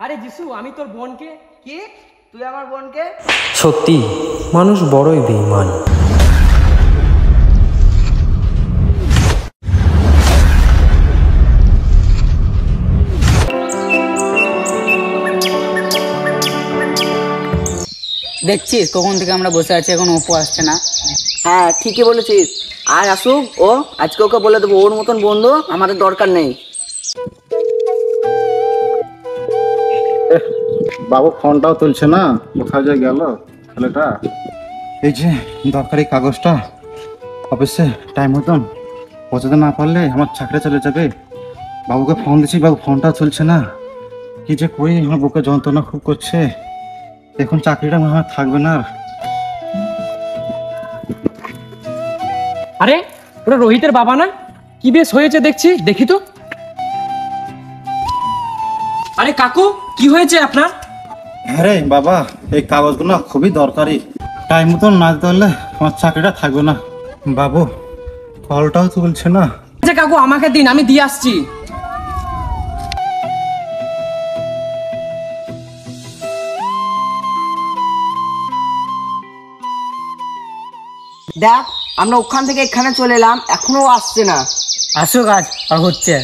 আরে যিশু, আমি তোর বোনকে। কি? তুই আমার বোনকে? সত্যি মানুষ বড়ই বেঈমান। দেখছিস কখন থেকে আমরা বসে আছি, এখন অপু আসছে না। হ্যাঁ ঠিকই বলেছিস, আর আসুক ও, আজকে ওকে বলে দেবো ওর মতন বন্ধু আমাদের দরকার নেই। বাবু ফোনটাও তুলছে না, কোথায় যে গেল ছেলেটা। এই যে দরকারি কাগজটা অফিসে টাইম মতন পৌঁছাতে না পারলে আমার চাকরি চলে যাবে। বাবুকে ফোন দিচ্ছি, বাবু ফোনটাও তুলছে না। কি যে করি, আমার বুকে যন্ত্রণা খুব করছে। এখন চাকরিটা আমার থাকবে না। আরে ওটা রোহিতের বাবা না? কি বেশ হয়েছে দেখছি, দেখি তো। আরে কাকু, কি হয়েছে আপনার? আরে বাবা, এই কাগজগুলো খুবই দরকারি, টাইম মতন না দিতে পারলে আমার চাকরিটা থাকবে না। বাবু কলটাও তুলছে না। আচ্ছা কাকু, আমাকে দিন, আমি দিয়ে আসছি। দেখ, আমরা ওখান থেকে এখানে চলে এলাম, এখনো আসছে না। আসুক আজ, আর হচ্ছে।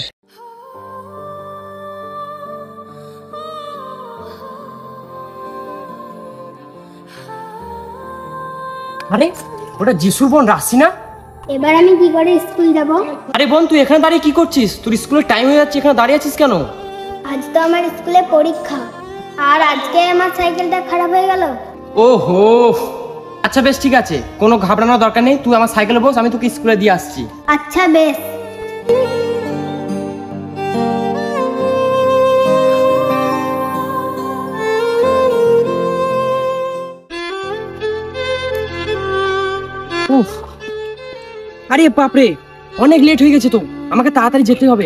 আরে ওটা যিশুর বোন রাশি না? এবার আমি কি করে স্কুল যাব? আরে বোন, তুই এখানে দাঁড়িয়ে কি করছিস? তোর স্কুলের টাইম হয়ে যাচ্ছে, এখানে দাঁড়িয়ে আছিস কেন? আজ তো আমার স্কুলে পরীক্ষা, আর আজকে আমার সাইকেলটা খারাপ হয়ে গেল। ওহো, আচ্ছা বেশ ঠিক আছে, কোনো ঘাবড়ানোর দরকার নেই। তুই আমার সাইকেলে বস, আমি তোকে স্কুলে দিয়ে আসছি। আচ্ছা বেশ। উফ, আরে বাপরে, অনেক লেট হয়ে গেছে তো, আমাকে তাড়াতাড়ি যেতে হবে।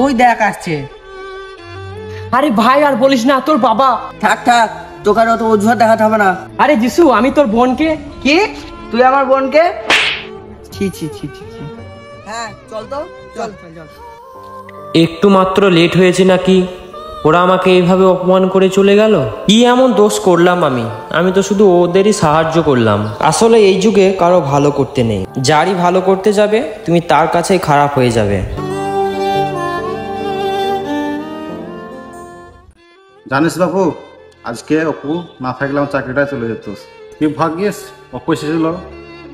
ওই দেখ আসছে। আরে ভাই আর বলিস না, তোর বাবা। থাক থাক, তোকে আর অত অজুহাত দেখাতে হবে না। আরে যিশু, আমি তোর বোনকে। কি? তুই আমার বোনকে? ছি ছি ছি ছি ছি। হ্যাঁ চল তো, চল চল চল। একটু মাত্র লেট হয়েছে নাকি, ওরা আমাকে এইভাবে অপমান করে চলে গেল? কি এমন দোষ করলাম আমি তো শুধু ওদেরই সাহায্য করলাম। আসলে এই যুগে কারো ভালো করতে নেই, যারই ভালো করতে যাবে তুমি তার কাছেই খারাপ হয়ে যাবে। জানিস বাবু, আজকে অপু না থাকলে আমার চাকরিটা চলে যেত। কি ভাগ্যিস অপু এসেছিল,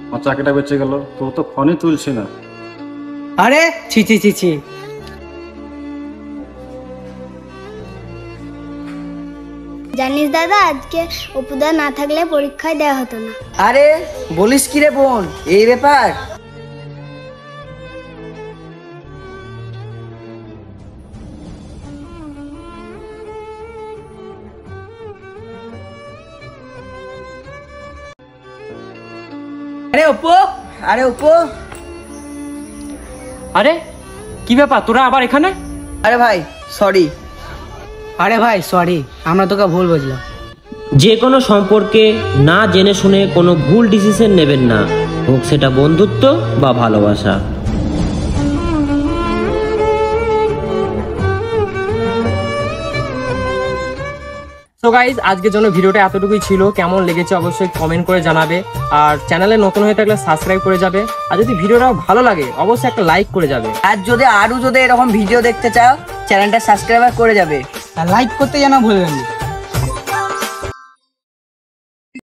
আমার চাকরিটা বেঁচে গেল। তোর তো ফোনই তুলছি না। আরে ছি ছি ছি ছি। জানিস দাদা, আজকে অপুদা না থাকলে পরীক্ষায় দেওয়া হতো না। আরে বলিস কি রে বোন, এই ব্যাপার? আরে অপু, আরে অপু। আরে কি ব্যাপার, তোরা আবার এখানে? আরে ভাই সরি। আরে ভাই সরি, আমরা তোকে ভুল বুঝলাম। যে কোনো সম্পর্কে না জেনে শুনে কোনো ভুল ডিসিশন নেবেন না, হোক সেটা বন্ধুত্ব বা ভালোবাসা। তো গাইজ, আজকের জন্য ভিডিওটা এতটুকুই ছিল। কেমন লেগেছে অবশ্যই কমেন্ট করে জানাবে, আর চ্যানেলে নতুন হয়ে থাকলে সাবস্ক্রাইব করে যাবে, আর যদি ভিডিওটা ভালো লাগে অবশ্যই একটা লাইক করে যাবে। আর যদি আরো এরকম ভিডিও দেখতে চাও, চ্যানেলটা সাবস্ক্রাইব করে যাবে, আর লাইক করতে যেন ভুলবেন না।